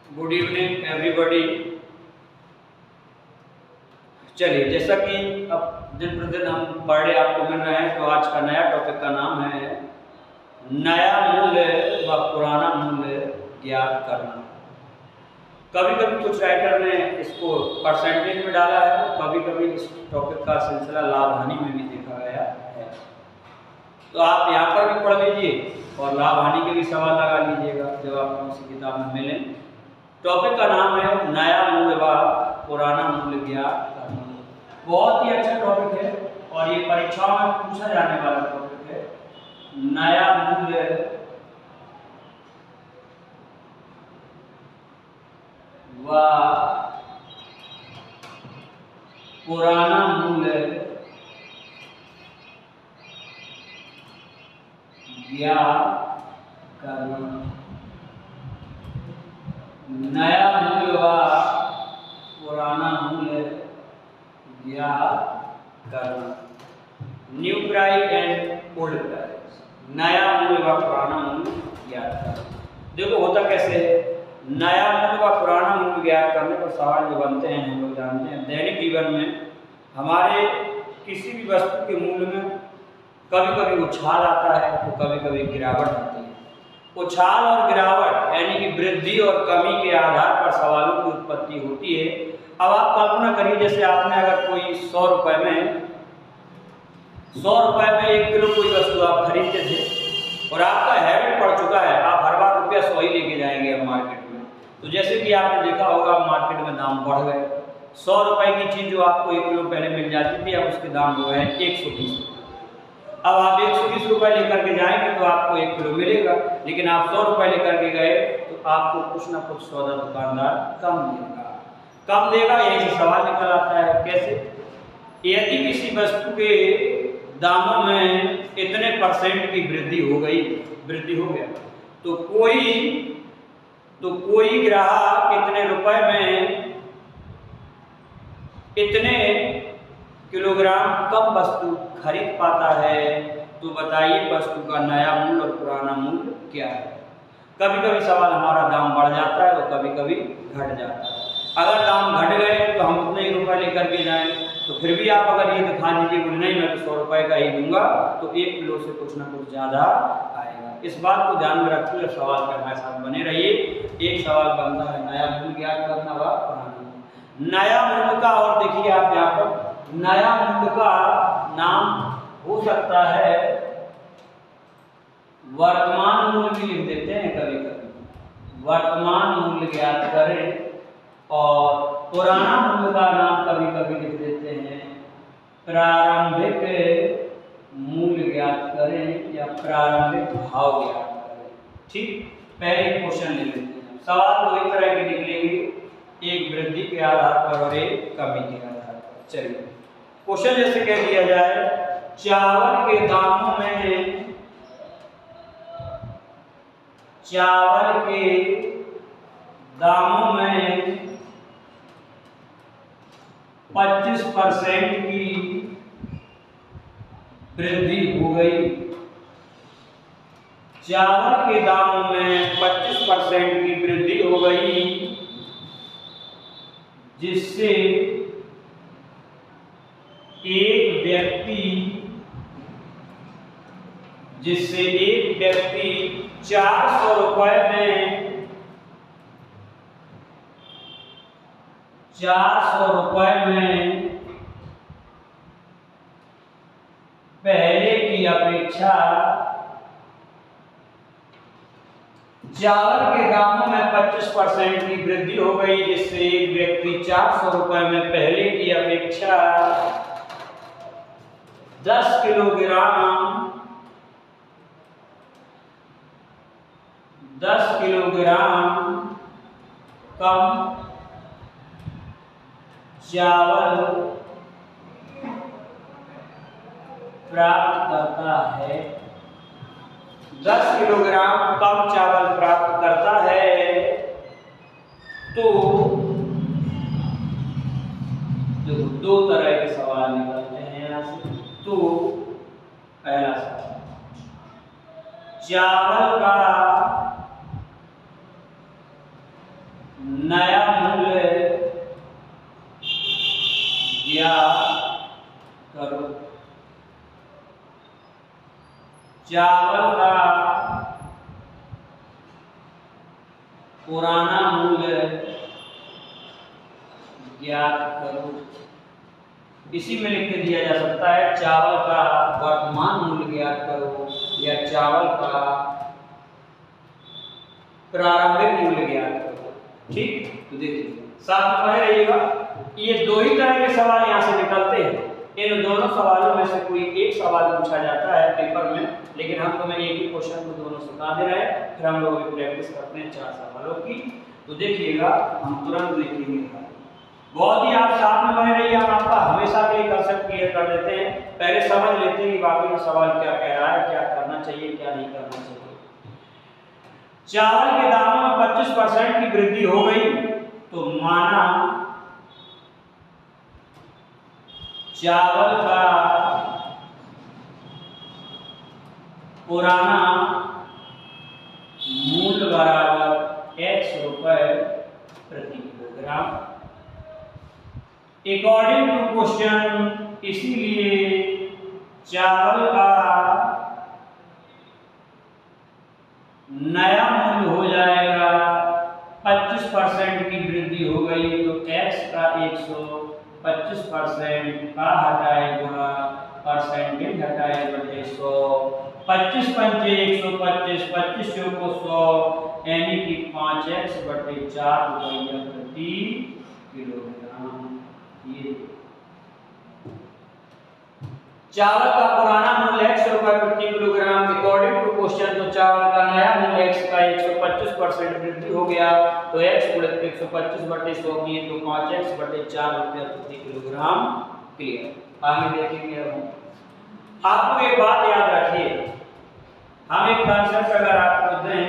Good evening everybody. चलिए, जैसा कि अब दिन प्रतिदिन हम पढ़े आपको मिल रहे हैं, तो आज का नया टॉपिक का नाम है नया मूल्य व पुराना मूल्य ज्ञात करना। कभी कभी कुछ राइटर ने इसको परसेंटेज में डाला है, कभी कभी इस टॉपिक का सिलसिला लाभ हानि में भी देखा गया है। तो आप यहाँ पर भी पढ़ लीजिए और लाभ हानि के भी सवाल लगा लीजिएगा जब आपको किसी किताब में मिले। टॉपिक का नाम है नया मूल्य व पुराना मूल्य ज्ञात करना। बहुत ही अच्छा टॉपिक है और ये परीक्षाओं में पूछा जाने वाला टॉपिक है। नया मूल्य व पुराना मूल्य ज्ञात करना। नया मूल्य व पुराना मूल्य ज्ञात करना। New price and old price. नया मूल्य व पुराना मूल्य ज्ञात करना। देखो होता कैसे है, नया मूल्य व पुराना मूल्य ज्ञात करने पर सवाल जो बनते हैं हम लोग जानते हैं। दैनिक जीवन में हमारे किसी भी वस्तु के मूल्य में कभी कभी उछाल आता है तो कभी कभी गिरावट आती है। उछाल और गिरावट यानी कि वृद्धि और कमी के आधार पर सवालों की उत्पत्ति होती है। अब आप कल्पना करिए, जैसे आपने अगर कोई 100 रुपए में 1 किलो कोई वस्तु आप खरीदते थे और आपका हैबिट पड़ चुका है, आप हर बार रुपया 100 ही लेके जाएंगे मार्केट में। तो जैसे कि आपने देखा होगा मार्केट में दाम बढ़ गए। 100 रुपए की चीज़ जो आपको 1 किलो पहले मिल जाती थी, अब उसके दाम हो गए 120 रुपये। अब आप 120 रुपये लेकर के जाएंगे तो आपको 1 किलो मिलेगा, लेकिन आप 100 रुपये लेकर के गए तो आपको कुछ ना कुछ सौदा दुकानदार कम देगा। यही से सवाल निकल आता है कैसे। यदि किसी वस्तु के दामों में इतने % की वृद्धि हो गया तो कोई ग्राहक इतने रुपए में इतने किलोग्राम कम वस्तु खरीद पाता है। तो बताइए वस्तु का नया मूल्य और पुराना मूल्य क्या है। कभी कभी सवाल हमारा दाम बढ़ जाता है और कभी कभी घट जाता है। अगर दाम घट गए तो हम उतने ही रुपए लेकर के जाएं तो फिर भी आप अगर ये दिखा दीजिए बोले नहीं मैं तो 100 रुपए का ही दूंगा, तो 1 किलो से कुछ ना कुछ ज़्यादा आएगा। इस बात को ध्यान में रखते हुए सवाल पर हमारे साथ बने रहिए। एक सवाल बनता है नया मूल्य ज्ञात करना व पुराना मूल्य। नया मूल्य का, और देखिए आप यहाँ पर नया मूल्य का नाम हो सकता है वर्तमान मूल्य भी लिख देते हैं कभी कभी। वर्तमान मूल्य ज्ञात करें। और पुराना मूल्य का नाम कभी कभी लिख देते हैं प्रारंभिक मूल्य ज्ञात करें या प्रारंभिक भाव ज्ञात करें। ठीक, पहले क्वेश्चन ले लेते हैं। सवाल दो ही तरह के निकलेंगे, एक वृद्धि के आधार पर और एक कमी के आधार पर। चलिए क्वेश्चन जैसे कह दिया जाए, चावल के दामों में 25% की वृद्धि हो गई। चावल के दामों में 25% की वृद्धि हो गई, जिससे एक व्यक्ति 400 रुपए में 400 रुपए में पहले की अपेक्षा चावल के दामों में 25% की वृद्धि हो गई, जिससे एक व्यक्ति 400 रुपए में पहले की अपेक्षा 10 किलोग्राम कम चावल प्राप्त करता है। 10 किलोग्राम कम चावल प्राप्त करता है। तो दो तरह के सवाल निकलते हैं यहाँ से। तो पहला सवाल, चावल का नया मूल्य ज्ञात करो। चावल का पुराना मूल्य ज्ञात करो। इसी में लिख के दिया जा सकता है चावल का वर्तमान मूल्य ज्ञात करो या चावल का प्रारंभिक मूल्य ज्ञात करो। ठीक, तो देखिए साथ में रहिएगा। ये दो ही तरह के सवाल यहाँ से निकलते हैं। इन दोनों सवालों में से कोई एक सवाल पूछा जाता है पेपर में, लेकिन हम तुम्हें एक ही क्वेश्चन को दोनों सिखा दे रहे हैं। फिर हम लोग प्रैक्टिस करते हैं 4 सवालों की। तो देखिएगा हम तुरंत लिखेंगे। बहुत ही आप साथ में बने रहिए। हम आपका हमेशा के लिए कंसेप्ट क्लियर कर देते हैं। पहले समझ लेते हैं कि वाकई में सवाल क्या कह रहा है, क्या करना चाहिए, क्या नहीं करना चाहिए। चावल के दामों में 25% की वृद्धि हो गई तो माना चावल का पुराना मूल्य बराबर x रुपए प्रति किलोग्राम। अकॉर्डिंग टू क्वेश्चन, इसीलिए चावल का नया मूल्य हो जाएगा 25% की वृद्धि हो गई तो x का 125% का हटाए गुणा परसेंटेज हटाए बटे 100। 25 पंचे 125, 25 को 100 यानी कि 5x बटे 4 रुपया प्रति किलोग्राम। ये चावल का पुराना मूल्य x रुपए प्रति किलोग्राम। अकॉर्डिंग टू क्वेश्चन, तो चावल का नया मूल्य x का 125% वृद्धि हो गया तो x गुणे 125 बटे 100 किए तो 5x बटे 4 रुपया प्रति किलोग्राम। क्लियर। आगे देखेंगे। आपको एक बात याद रखिए, हम एक कंसेप्ट अगर आपको दें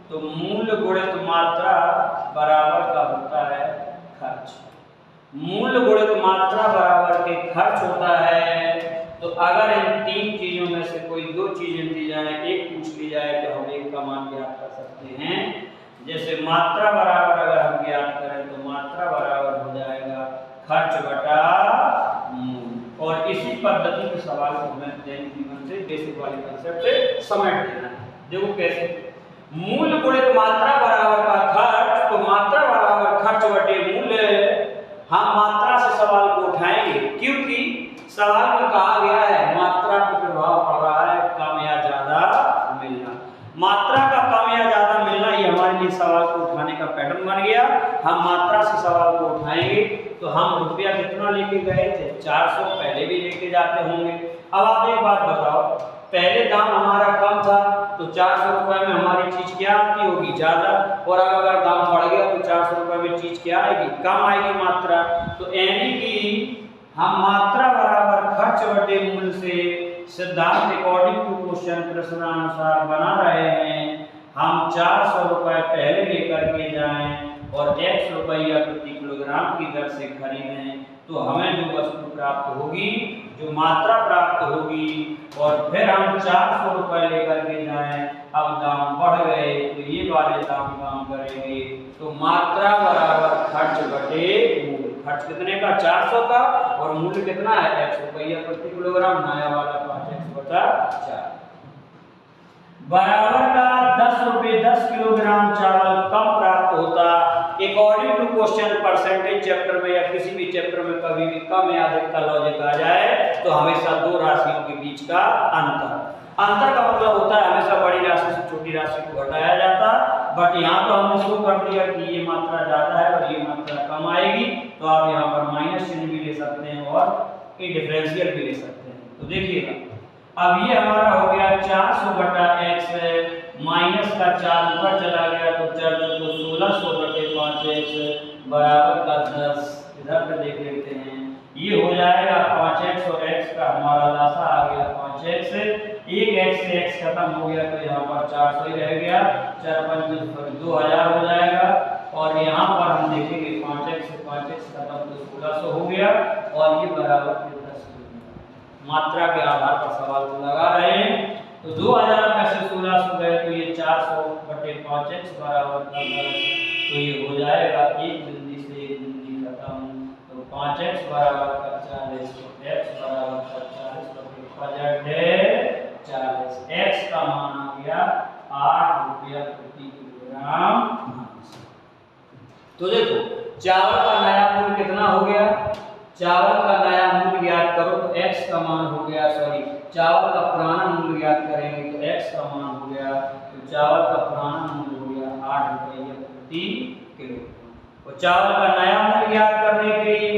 तो मूल्य गुणित मात्रा बराबर का होता है खर्च। मूल्य गुणित मात्रा बराबर के खर्च होता है। तो अगर इन 3 चीजों में से कोई 2 चीजें दी जाए, एक पूछ ली जाए तो हम एक का मान ज्ञात कर सकते हैं। जैसे मात्रा बराबर अगर हम ज्ञात करें तो मात्रा बराबर हो जाएगा खर्च बटा मूल्य। और इसी पद्धति के सवाल को हमें दैनिक जीवन से बेसिक वाले कंसेप्ट से समेट देना है। देखो कैसे, मूल्य गुणित मात्रा बराबर का खर्च, तो मात्रा बराबर खर्च बटे मूल्य। हम मात्रा से सवाल को उठाएंगे क्योंकि सवाल में कहा गया है मात्रा का प्रभाव पड़ रहा है कम या ज्यादा मिलना। मात्रा का कम या ज्यादा मिलना ये हमारे लिए सवाल को उठाने का पैटर्न बन गया। हम मात्रा से सवाल को उठाएंगे तो हम रुपया कितना लेके गए थे 400, पहले भी लेके जाते होंगे। अब आप एक बात बताओ, पहले दाम हमारा कम था तो 400 रुपए में हमारी चीज क्या आती होगी ज्यादा, और अगर दाम बढ़ गया तो 400 रुपए में चीज क्या आएगी, कम आएगी मात्रा। तो यानी कि हम मात्रा बराबर खर्च बटे मूल्य से सिद्धांत अकॉर्डिंग टू क्वेश्चन प्रश्नानुसार बना रहे हैं। हम 400 रुपए पहले लेकर के जाएं और x रुपया प्रति किलोग्राम की दर से खरीदें तो हमें जो वस्तु प्राप्त होगी, जो मात्रा प्राप्त होगी, और फिर हम 400 रुपए लेकर के जाएं, अब दाम बढ़ गए तो ये वाले दाम काम करेंगे। तो मात्रा बराबर खर्च बटे मूल्य। खर्च कितने का 400 का और मूल्य कितना है x रुपया प्रति किलोग्राम, नया वाला 5x बटा 4 बराबर का 10 रुपये 10 किलोग्राम चावल कम प्राप्त होता। According to question percentage chapter में या किसी भी चैप्टर में कभी भी कम या अधिक का लॉजिक आ जाए तो हमेशा 2 राशियों के बीच का अंतर का मतलब होता है हमेशा बड़ी राशि से छोटी राशि को घटाया जाता। बट यहाँ तो हमने शो कर दिया कि ये मात्रा ज्यादा है और ये मात्रा कम आएगी, तो आप यहाँ पर माइनस चिन्ह भी ले सकते हैं और ये डिफरेंशियल भी ले सकते हैं। तो देखिएगा अब ये हमारा हो गया 400 बटा x, माइनस का 4 ऊपर चला गया तो 4 को 1600 बटे 5x बराबर का 10। इधर पे देख लेते हैं, ये हो जाएगा 5x और x का हमारा लासा आ गया 5x। एक x से x खत्म हो गया तो यहाँ पर 400 ही रह गया, 4 5 2000 हो जाएगा। और यहाँ पर हम देखेंगे 5x से 5x खत्म तो 1600 हो गया और ये बराबर 10। मात्रा के आधार पर सवाल को लगा रहे हैं तो 2000 में से 1600 गए तो ये 400 बटे 5x बराबर 10। तो तो ये हो जाएगा एक बिंदी से एक बिंदी खत्म। तो 5x बराबर का 40, तो x बराबर का 40 तो 40, x का मान आ गया 8 रुपया प्रति किलोग्राम। तो देखो चावल का नया मूल्य कितना हो गया, चावल का नया मूल्य ज्ञात करो तो x का मान हो गया, सॉरी चावल का पुराना मूल्य ज्ञात करेंगे तो x का मान हो गया, तो चावल का पुराना मूल्य हो गया 8 रुपये प्रति किलोग्राम। और चावल का नया मूल्य ज्ञात करने के लिए,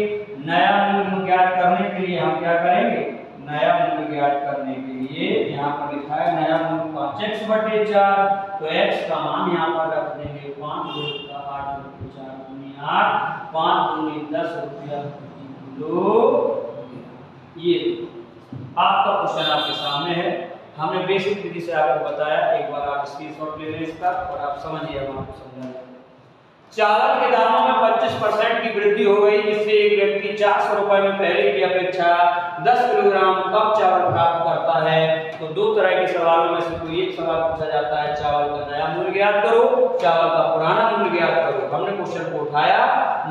नया मूल्य ज्ञात करने के लिए हम क्या करेंगे, नया मूल्य ज्ञात करने के लिए यहाँ पर लिखा है नया मूल्य 5x/4, तो x का मान यहाँ पर रख देंगे 5 × 8 × 4 × 8, 5 × 10 रुपया प्रति किलो। ये आपका क्वेश्चन आपके सामने है, हमने बेसिक विधि से आपको बताया, एक बार आप स्क्रीनशॉट ले लें इसका और आप समझिए, हम आपको समझाएंगे। चावल के दामों में 25% की वृद्धि हो गई, जिससे एक व्यक्ति 400 रुपए में पहले की अपेक्षा 10 किलोग्राम कम चावल प्राप्त करता है। तो दो तरह के सवालों में से कोई एक सवाल पूछा जाता है, चावल का नया मूल्य ज्ञात करो, चावल का पुराना मूल्य ज्ञात करो। हमने क्वेश्चन को उठाया,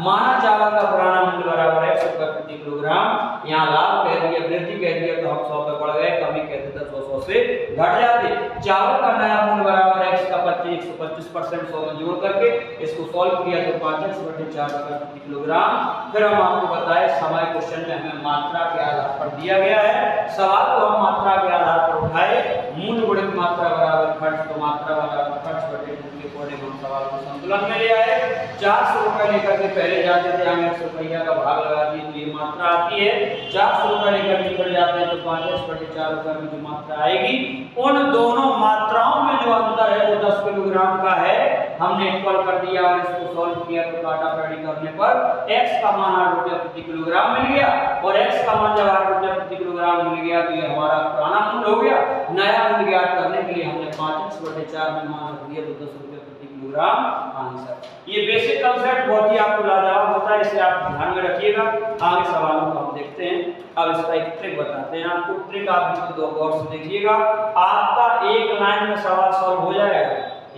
माना चावल का पुराना मूल्य बराबर 100 रुपए प्रति किलोग्राम, यहाँ लाभ कह दिया, वृद्धि कह दिया, तो हम 100 पे बढ़ गए, कमी कहते तो 100 से घट जाते। चावल का नया मूल्य बराबर x का 125% 100 में जोड़ करके इसको सॉल्व किया तो 5x/4 रुपए प्रति किलोग्राम। फिर हम आपको बताए समय क्वेश्चन में हमें मात्रा के आधार पर दिया गया है, सवाल को हम मात्रा के आधार पर उठाए, मूल्य गुणित मात्रा बराबर खर्च, तो मात्रा बराबर खर्च बटे मूल्य के अकॉर्डिंग हम सवाल को संतुलन में ले आए। 400 रुपए लेकर के पहले जाते थे, हम 100 रुपया का भाग लगा दिए तो ये मात्रा आती है। 400 रुपए लेकर निकल जाते हैं तो 5x/4 रुपए में जो मात्रा आएगी, उन दोनों मात्राओं में जो अंतर है वो 10 किलोग्राम का है। हमने इक्वल कर दिया और इसको सॉल्व किया तो काटाकाटी करने पर x का मान 8 रुपया प्रति किलोग्राम मिल गया, और x का मान जब 8 रुपया प्रति किलोग्राम मिल गया तो ये हमारा पुराना मूल्य हो गया। नया मूल्य ज्ञात करने के लिए हमने 5x/4 में मान रख दिया तो 10 रुपये प्रति किलोग्राम आंसर। ये बेसिक कांसेप्ट बहुत ही आपको लाजवाब होता है, इसे आप ध्यान में रखिएगा। आगे सवालों को हम देखते हैं। अब इसका एक ट्रिक बताते हैं आपको, ट्रिक आप इसको दो गौर से देखिएगा, आपका एक लाइन में सवाल सॉल्व हो जाएगा,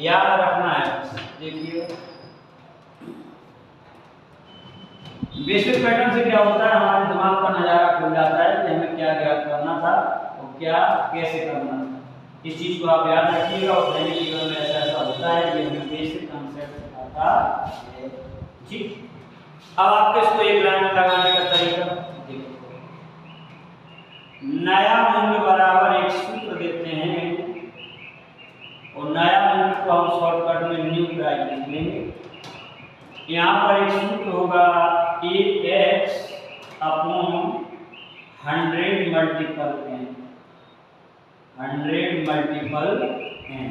याद रखना है। देखिए बेसिक पैटर्न से क्या होता है, हमारे दिमाग का नजारा खुल जाता है कि हमें क्या ज्ञात करना था और क्या कैसे करना था। इस चीज को आप याद रखिएगा और दैनिक जीवन में ऐसा ऐसा होता है कि हमें बेसिक कांसेप्ट सिखाता है। ठीक, अब आपको इसको एक लाइन में लगाने का तरीका देखिए। नया मूल्य बराबर एक सूत्र देते हैं और नया मूल्य को हम शॉर्टकट में न्यू प्राइस लिख लेंगे। यहाँ पर एक सूत्र होगा AX अपॉन 100 मल्टीपल n, 100 मल्टीपल n।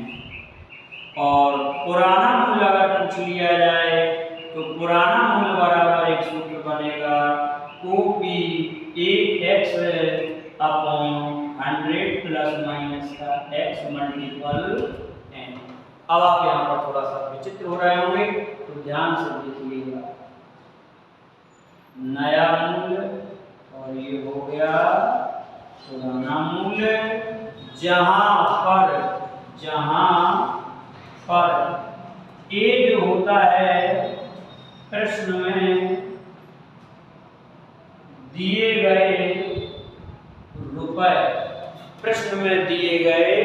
और पुराना मूल्य अगर पूछ लिया जाए तो पुराना मूल्य बराबर एक सूत्र बनेगा कॉपी AX अपॉन 100 प्लस माइनस का x मल्टीपल n। अब आप यहाँ पर थोड़ा सा विचित्र हो रहे होंगे तो ध्यान से देखिएगा, नया मूल्य और ये हो गया पुराना मूल्य, जहां पर ए जो होता है प्रश्न में दिए गए रुपए, प्रश्न में दिए गए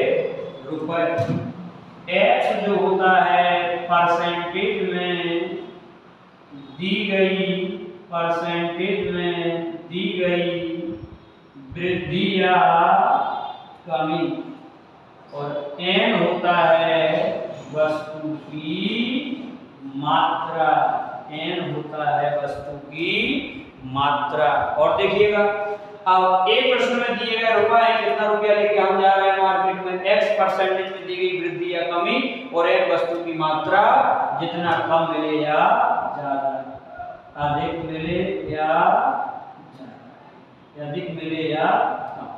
रुपए, x जो होता है परसेंटेज में दी गई, परसेंटेज में दी गई वृद्धि या कमी, और n होता है वस्तु की मात्रा, n होता है वस्तु की मात्रा। और देखिएगा अब एक प्रश्न में दिए गए रुपए है, कितना रुपया लेके हम जा रहे हैं मार्केट में, x परसेंटेज में दी गई वृद्धि या कमी, और n वस्तु की मात्रा, जितना कम मिले या ज्यादा, अधिक मिले या अधिक मिले या कम।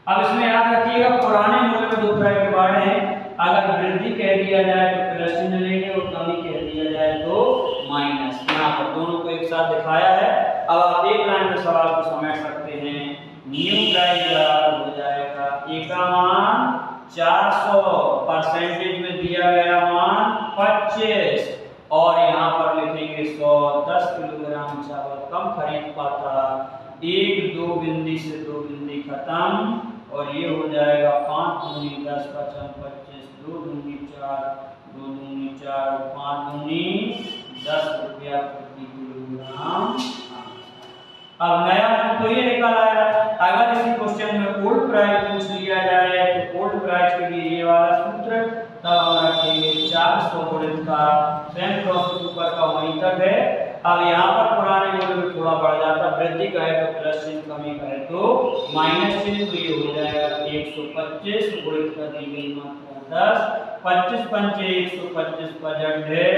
अब इसमें याद रखिएगा पुराने मूल्य में दो तरह के बारे हैं, अगर वृद्धि कह दिया जाए तो प्लस चिन्ह लेंगे और कमी कह दिया जाए तो माइनस। यहाँ पर दोनों को एक साथ दिखाया है। अब आप एक लाइन में सवाल को समेट सकते हैं, न्यू प्राइस बराबर हो जाएगा ए का मान 400, परसेंटेज में दिया गया मान 25, और यहाँ पर लिखेंगे 110 किलोग्राम चावल कम खरीद पाता, 1 2 बिंदी से 2 बिंदी खत्म, और ये हो जाएगा 5 दूनी 10 5 25, 2 दूनी 4, 2 दूनी 4, 5 दूनी 10 रुपया प्रति किलोग्राम। अब नया तो ये निकल आया। अगर इसी क्वेश्चन में ओल्ड प्राइस पूछ लिया जाए तो ओल्ड प्राइस के लिए ये वाला सूत्र तब हम रखेंगे 400 गुणित का सेम प्रोसेस ऊपर का वहीं तक है। अब यहाँ पर पुराने मूल्य में थोड़ा बढ़ जाता, वृद्धि का है तो प्लस चिन्ह, कमी का है तो माइनस चिन्ह, तो ये हो जाएगा 125 गुणित का दी गई मात्रा 10, 25 पंचे 125 पजट है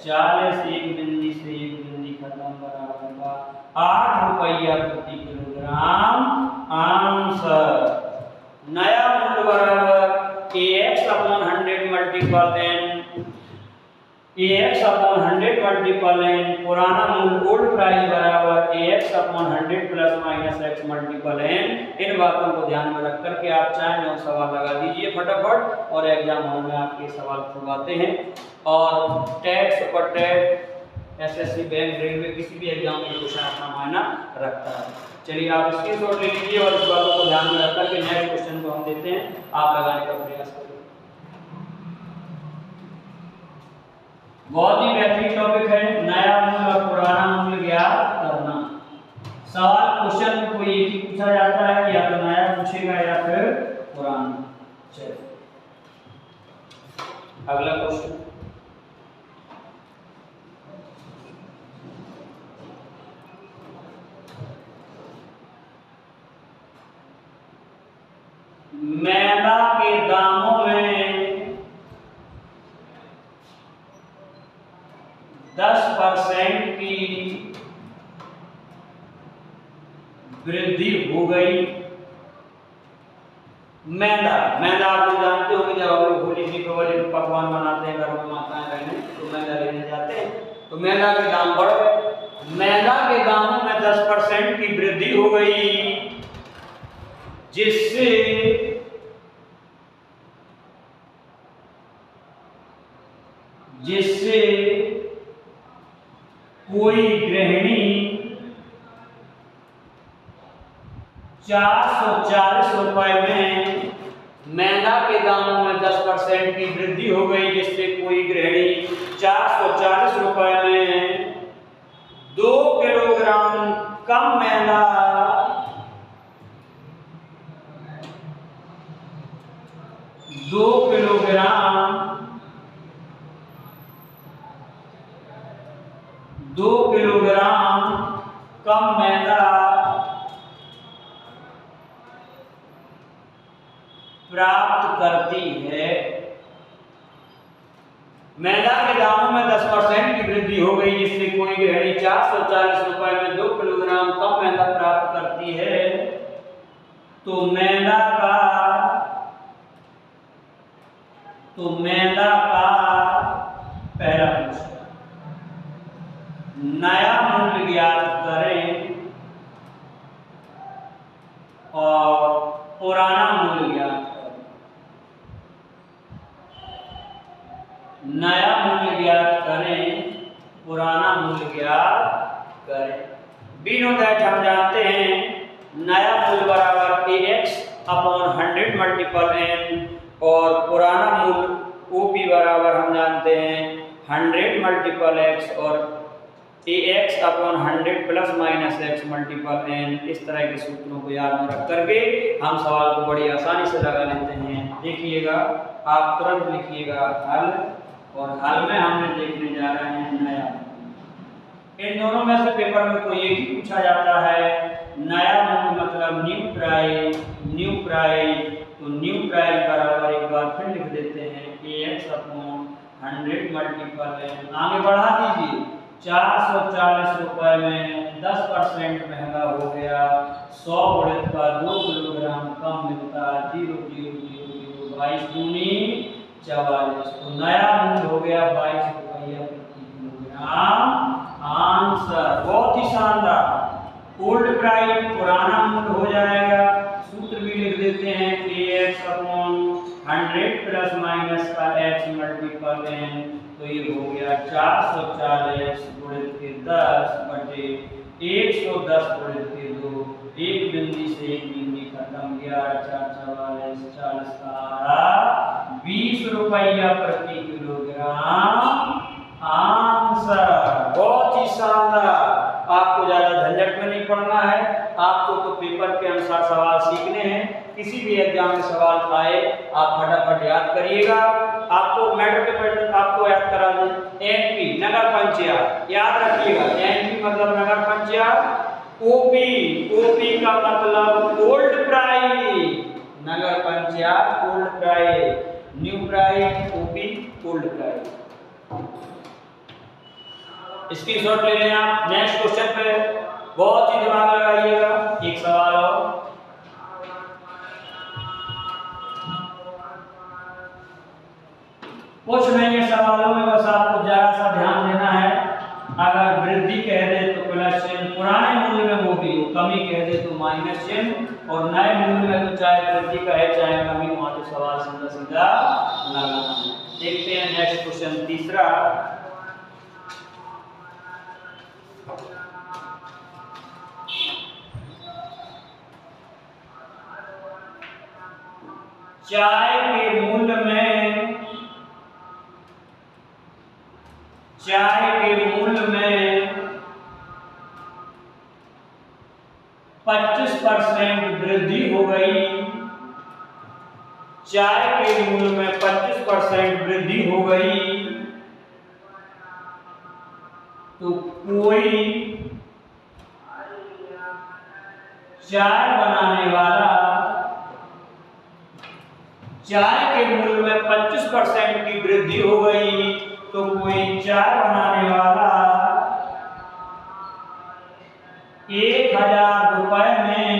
40, एक बिंदी से एक बिंदी खत्म, बराबर का 8 रुपया प्रति किलोग्राम आंसर। नया मूल्य बराबर AX अपॉन 100 मल्टीपल एन पुराना मूल्य ओल्ड प्राइस बराबर AX अपॉन 100 plus minus x multiple N. इन बातों को ध्यान में रख करके आप चाहें और सवाल लगा दीजिए फटाफट, और एग्जाम हॉल में आपके सवाल खुलवाते हैं। और TET super TET SSC bank railway किसी भी एग्जाम में क्वेश्चन अपना मायना रखता है। चलिए आप स्क्रीनशॉट ले लीजिए और इस बातों को ध्यान में रख करके नेक्स्ट क्वेश्चन को हम देते हैं, आप लगाने का प्रयास करें। बहुत ही बेहतरीन टॉपिक है, नया मूल्य और पुराना मूल्य ज्ञात करना। सवाल क्वेश्चन में कोई एक ही पूछा जाता है, या तो नया पूछेगा या फिर पुराना। चलिए अगला क्वेश्चन, मैदा के दामों में 10% की वृद्धि हो गई। मैदा आप लोग जानते होंगे, जब हम लोग होली दीपावली में पकवान बनाते हैं घरों में, माताएं बहनें तो मैदा लेने जाते हैं, तो मैदा के दाम बढ़ गए। मैदा के दामों में 10% की वृद्धि हो गई, जिससे कोई गृहिणी 440 रुपए में, मैदा के दामों में 10% की वृद्धि हो गई, जिससे कोई गृहिणी 440 रुपए में 2 किलोग्राम कम मैदा 2 किलोग्राम कम मैदा प्राप्त करती है। मैदा के दामों में 10% की वृद्धि हो गई, जिससे कोई गृहिणी 440 रुपए में 2 किलोग्राम कम मैदा प्राप्त करती है। तो मैदा का पहला प्रश्न, नया मूल्य ज्ञात करें और पुराना मूल्य ज्ञात करें। नया मूल्य ज्ञात करें, पुराना मूल्य ज्ञात करें। बी नो दैट हम जानते हैं नया मूल्य बराबर AX अपॉन 100 मल्टीपल n, और पुराना मूल्य OP बराबर हम जानते हैं 100 मल्टीपल x और AX अपॉन 100 plus minus x multiple n। इस तरह के सूत्रों को याद में रख करके हम सवाल को बड़ी आसानी से लगा लेते हैं। देखिएगा, आप तुरंत लिखिएगा हल, और हल में हमने देखने जा रहे हैं नया। इन दोनों में से पेपर में कोई एक ही पूछा जाता है। नया मूल्य मतलब न्यू प्राइस, तो न्यू प्राइस बराबर एक बार फिर लिख देते हैं AX अपॉन 100 मल्टीपल n। आगे बढ़ा दीजिए, 440 रुपए में 10% महंगा हो गया, 100 गुणित का 2 किलोग्राम कम मिलता, 0.0000 22 दूनी 44, तो नया मूल्य हो गया 22 रुपया प्रति किलोग्राम आंसर। बहुत ही शानदार। ओल्ड प्राइस पुराना मूल्य हो जाएगा, सूत्र भी लिख देते हैं AX अपॉन 100 प्लस माइनस का x मल्टीपल n, तो ये हो गया 440 गुणित के 10 बटे 110 गुणित के 2। एक बिंदी से एक बिंदी खत्म, 11 4 44 40 का आ 20 रुपया प्रति किलोग्राम आंसर। बहुत ही शानदार। आपको ज्यादा झंझट में नहीं पड़ना है, आपको तो पेपर के अनुसार सवाल सीखने हैं। किसी भी एग्जाम में सवाल आए आप फटाफट याद करिएगा। आपको मैटर के पैटर्न आपको याद करा दें। एनपी नगर पंचायत याद रखिएगा, एनपी मतलब नगर पंचायत। ओपी, ओपी का मतलब ओल्ड प्राइस, नगर पंचायत old price, new price, OP old price. Screenshot ले लें आप। नेक्स्ट क्वेश्चन पे बहुत ही दिमाग लगाइएगा। एक सवाल और, कुछ नहीं है सवालों में, बस आपको जरा सा ध्यान देना है। अगर वृद्धि कह दे तो प्लस चिन्ह, पुराने मूल्य में वो भी, कमी कह दे तो माइनस चिन्ह, और नए मूल्य में तो चाहे वृद्धि कहे चाहे कमी, वहां तो सवाल सीधा सीधा लगाना है। देखते हैं नेक्स्ट क्वेश्चन तीसरा। चाय के मूल्य में, चाय के मूल्य में 25% वृद्धि हो गई। चाय के मूल्य में 25% वृद्धि हो गई तो कोई चाय बनाने वाला, चाय के मूल्य में 25% की वृद्धि हो गई तो कोई चाय बनाने वाला 1000 रुपए में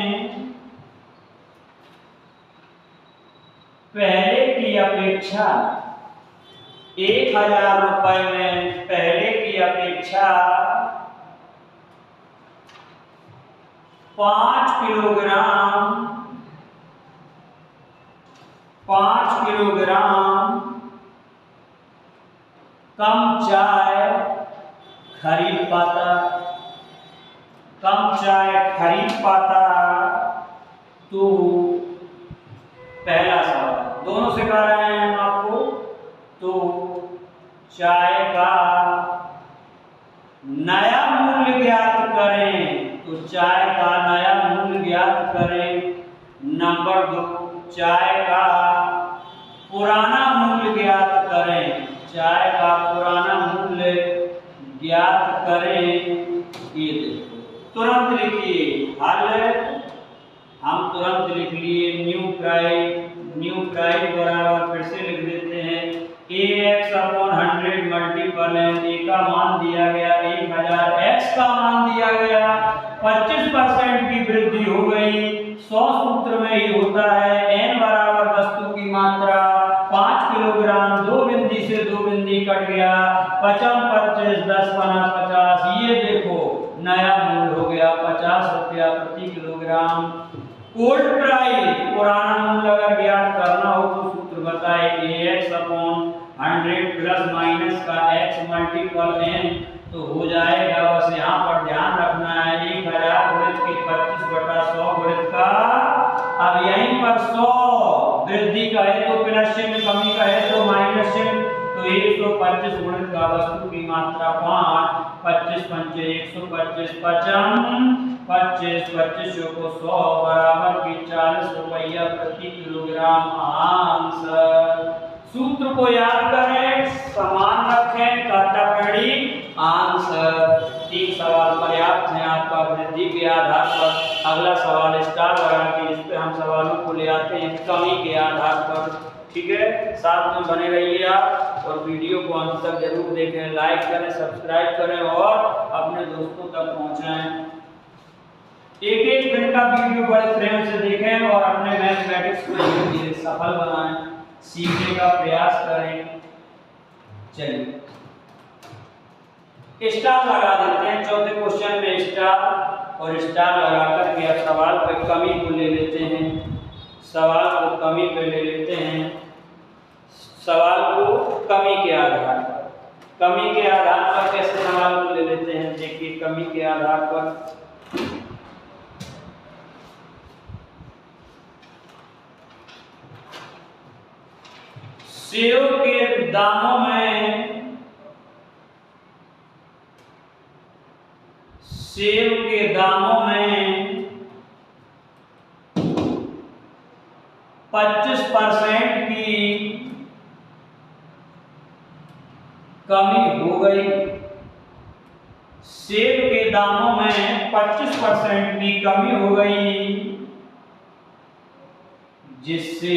पहले की अपेक्षा, 1000 रुपए में पहले की अपेक्षा 5 किलोग्राम कम चाय खरीद पाता, कम चाय खरीद पाता। तो पहला सवाल दोनों से कह रहे हैं हम आपको, तो चाय का नया मूल्य ज्ञात करें, तो चाय का नया मूल्य ज्ञात करें। नंबर 2, चाय का पुराना मूल्य ज्ञात करें, चाय का पुराना मूल्य ज्ञात करें। ये देखो तुरंत लिखिए हल, हम तुरंत लिख लिए न्यू प्राइस बराबर, फिर से लिख देते हैं ax/100 मल्टीपल है, a का मान दिया गया 1000, x का मान दिया गया 25% की वृद्धि हो गई। 100 सूत्र में ही होता है n बराबर वस्तु की मात्रा 5 किलोग्राम, 2 बिंदी से 2 बिंदी कट गया, 55 25 10 बना 50। ये देखो नया मूल्य हो गया 50 रुपया प्रति किलोग्राम। ओल्ड प्राइस पुराना मूल्य अगर ज्ञात करना हो तो सूत्र बताए ax/100 प्लस माइनस का x मल्टीपल n, तो हो जाएगा। बस यहाँ पर ध्यान रखना है 1000 गुणित के 25/100 गुणित का, अब यहीं पर 100 वृद्धि का है तो प्लस चिन्ह, कमी का है तो माइनस चिन्ह, तो 125 गुणित का वस्तु की मात्रा 5, 25 पंचे 125, 25 25 को 100 बराबर की 40 रुपया प्रति किलोग्राम आंसर। सूत्र को याद करें, समान रखें, काटापड़ी आंसर। 3 सवाल पर्याप्त हैं आपका वृद्धि के आधार पर। अगला सवाल स्टार लगा के इस पे हम सवालों को ले आते हैं कमी के आधार पर। ठीक है, साथ में बने रहिए आप और वीडियो को अंत तक जरूर देखें, लाइक करें, सब्सक्राइब करें और अपने दोस्तों तक पहुंचाएं। एक मिनट का वीडियो बड़े प्रेम से देखें और अपने मैथमेटिक्स को धीरे-धीरे सफल बनाएं, सीखने का प्रयास करें। चलिए स्टार लगा देते हैं चौथे क्वेश्चन में, स्टार, और स्टार लगा करके अब सवाल पे कमी को ले लेते हैं, सवाल को कमी पे ले लेते हैं, सवाल को कमी के आधार पर। कमी के आधार पर कैसे सवाल को ले लेते हैं, देखिए कमी के आधार पर सेव के दामों में, सेव के दामों में 25% की कमी हो गई। सेब के दामों में 25% की कमी हो गई, जिससे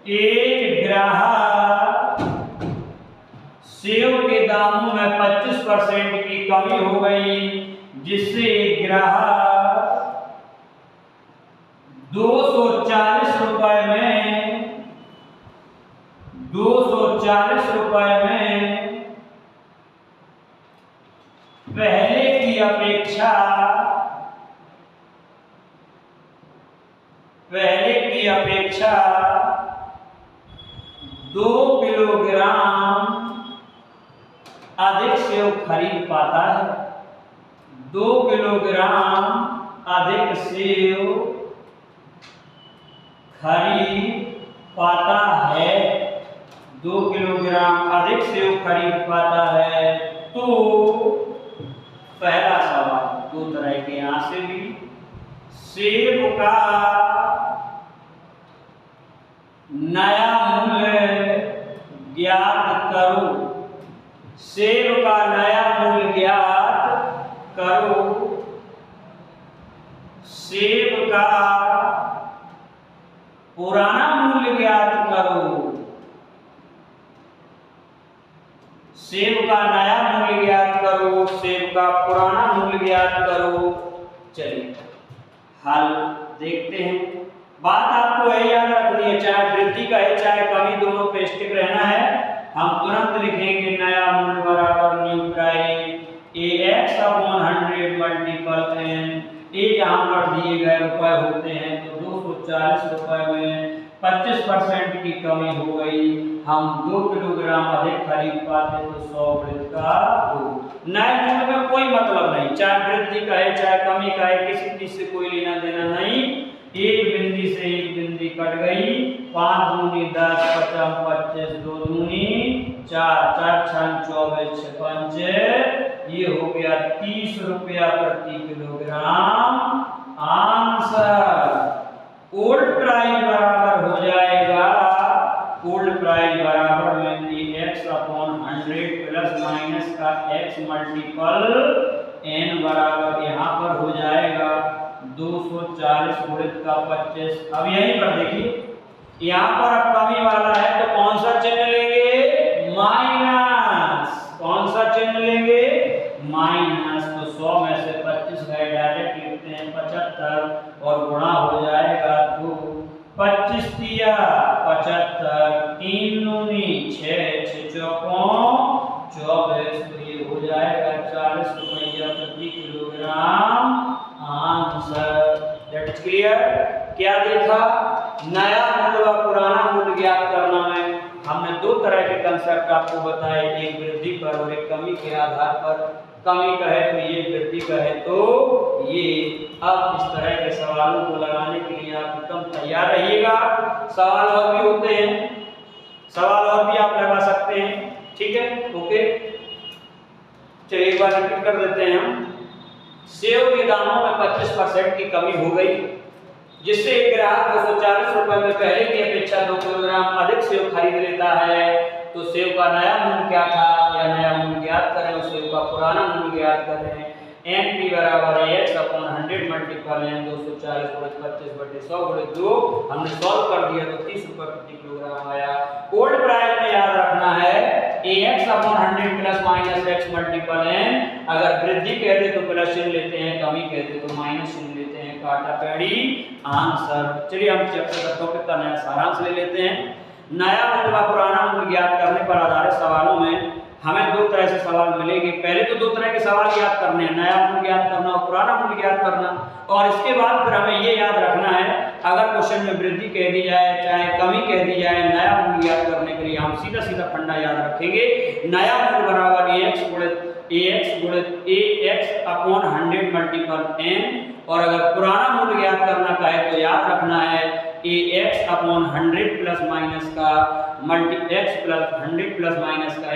एक ग्राहक, सेब के दामों में 25% की कमी हो गई, जिससे एक ग्राहक 240 रुपए में, 240 रुपए में पहले की अपेक्षा, पहले की अपेक्षा 2 किलोग्राम अधिक सेव खरीद पाता है। 2 किलोग्राम अधिक सेव खरीद पाता है, 2 किलोग्राम अधिक सेव खरीद पाता है। तो पहला सवाल, 2 तरह के यहां से भी, सेब का नया मूल्य ज्ञात करो। सेब का नया मूल्य ज्ञात करो। सेब का पुराना मूल्य ज्ञात करो। सेब का नया मूल्य ज्ञात करो, सेब का पुराना मूल्य ज्ञात करो। चलिए हल देखते हैं। बात आपको है याद रखनी है, चाहे वृद्धि का है चाहे कमी, दोनों पे स्टिक रहना है। हम तुरंत लिखेंगे नया मूल्य बराबर न्यू प्राइस, AX अपॉन 100 मल्टीपल n। ये यहाँ पर दिए गए रुपए होते हैं, तो 240 रुपए में 25% की कमी हो गई। हम 2 किलोग्राम अधिक खरीद पाते तो 100 वृद्धि का 2। नए मूल्य में कोई मतलब नहीं, चाहे वृद्धि का है चाहे कमी का है, किसी चीज से कोई लेना देना नहीं। एक बिंदी से एक बिंदी कट गई, 5 दूनी 10, 50 25, 2 दूनी 4, 4 6 24, 6 5, ये हो गया 30 रुपया प्रति किलोग्राम। आंसर ओल्ड प्राइस बराबर हो जाएगा, ओल्ड प्राइस बराबर में x अपॉन 100 प्लस माइनस का x मल्टीपल n बराबर यहाँ पर हो जाएगा 240 गुणित का 25। अब यहीं पर देखिए, यहाँ पर अब कमी वाला है तो कौन सा चिन्ह लेंगे? माइनस। कौन सा चिन्ह लेंगे? माइनस। तो 100 में से 25 गए, डायरेक्ट लिखते हैं 75 और गुणा हो जाएगा 2। 25 दिया 75, 3 दूनी 6, 6 चौकों 24, तो ये हो जाएगा 40 रुपया प्रति kilogram. Answer. That is clear. क्या देखा? नया मूल्य व पुराना मूल्य ज्ञात करना में हमने 2 तरह के कंसेप्ट आपको बताए, एक वृद्धि पर और एक कमी के आधार पर। कमी का है तो ये, वृद्धि का है तो ये। अब इस तरह के सवालों को लगाने के लिए आप एकदम तैयार रहिएगा। सवाल और भी होते हैं, सवाल और भी आप लगा सकते हैं, ठीक है? ओके, चलिए एक बार रिपीट कर देते हैं हम। सेव के दामों में 25% की कमी हो गई, जिससे एक ग्राहक 240 रुपए में पहले की अपेक्षा 2 किलोग्राम अधिक सेव खरीद लेता है। तो सेव का नया मूल्य क्या था या नया मूल्य ज्ञात करें और सेव का पुराना मूल्य ज्ञात करें। NP बराबर है x अपॉन 100 मल्टीपल n, 240 गुणित 25 बटे 100 गुणित 2। हमने सॉल्व कर दिया तो 30 रुपए प्रति किलोग्राम आया। ओल्ड प्राइस में याद रखना है AX अपॉन 100 plus minus x multiple n। अगर वृद्धि कह दे तो प्लस चिन्ह लेते हैं, कमी कह दे तो माइनस चिन्ह लेते हैं। काटा पेड़ी आंसर। चलिए हम चैप्टर का टॉपिक का नया सारांश ले लेते हैं। नया मूल्य व पुराना मूल्य ज्ञात करने पर आधारित सवालों में हमें 2 तरह ऐसे सवाल मिलेंगे। पहले तो 2 तरह के सवाल याद करने हैं, नया मूल याद करना और पुराना मूल याद करना। और इसके बाद फिर हमें ये याद रखना है, अगर क्वेश्चन में वृद्धि कह दी जाए चाहे कमी कह दी जाए, नया मूल याद करने के लिए हम सीधा सीधा फंडा याद रखेंगे। नया मूल बराबर ax गुणित ax अपॉन 100 मल्टीपल n। और अगर पुराना मूल याद करना का है तो याद रखना है ax अपॉन 100 प्लस माइनस का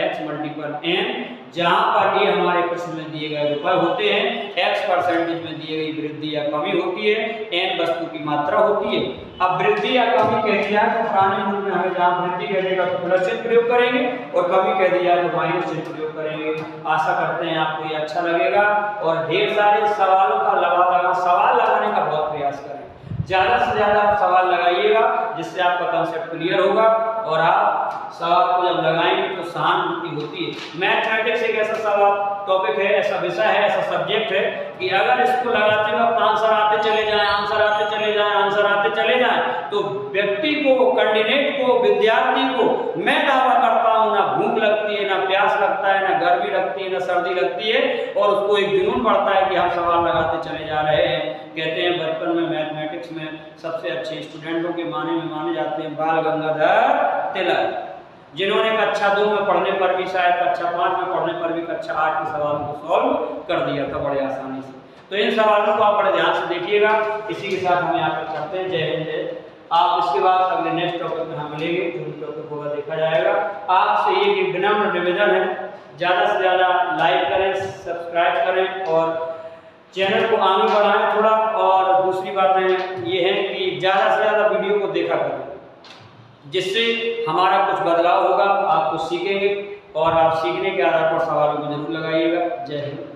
x मल्टीपल n, जहां पर ये हमारे प्रश्न में दिए गए रुपए होते हैं, x परसेंटेज में दी गई वृद्धि या कमी होती है, n वस्तु की मात्रा होती है। अब वृद्धि या कमी कह दिया तो पुराने मूल में हमें जहां वृद्धि कह देगा तो प्लस चिन्ह प्रयोग करेंगे और कमी कह दिया तो माइनस चिन्ह प्रयोग करेंगे। आशा करते हैं आपको ये अच्छा लगेगा और ढेर सारे सवालों का सवाल लगाने का बहुत प्रयास करें, ज्यादा से ज्यादा सवाल लगाइएगा जिससे आपका कंसेप्ट क्लियर होगा और आप सवाल को जब लगाएंगे तो सहानुभूति होती है। मैथमेटिक्स एक ऐसा सवाल टॉपिक है, ऐसा विषय है, ऐसा सब्जेक्ट है कि अगर इसको लगाते वक्त आंसर आते चले जाएं, आंसर आते चले जाएं, आंसर आते चले जाएं, तो व्यक्ति को, कैंडिडेट को, विद्यार्थी को मैं दावा करता हूं ना भूख लगती है, ना प्यास लगता है, ना गर्मी लगती है, ना सर्दी लगती है और उसको एक जुनून बढ़ता है कि हम सवाल लगाते चले जा रहे हैं। कहते हैं बचपन में मैथमेटिक्स में सबसे अच्छे स्टूडेंटों के माने जाते हैं बाल गंगाधर तिलक, जिन्होंने कक्षा 2 में पढ़ने पर भी, शायद कक्षा 5 में पढ़ने पर भी कक्षा 8 के सवालों को सॉल्व कर दिया था बड़े आसानी से। तो इन सवालों को आप बड़े ध्यान से देखिएगा। इसी के साथ हम यहाँ पर करते हैं। जय हिंद जय। आप इसके बाद अगले नेक्स्ट टॉपिक में हम मिलेंगे, जो भी टॉपिक होगा देखा जाएगा। आपसे ये विनम्र निवेदन है, ज़्यादा से ज़्यादा लाइक करें, सब्सक्राइब करें और चैनल को आगे बढ़ाएं थोड़ा। और दूसरी बातें ये हैं कि ज़्यादा से ज़्यादा वीडियो को देखा करें, जिससे हमारा कुछ बदलाव होगा, आप कुछ सीखेंगे और आप सीखने के आधार पर सवालों को जरूर लगाइएगा। जय हिंद।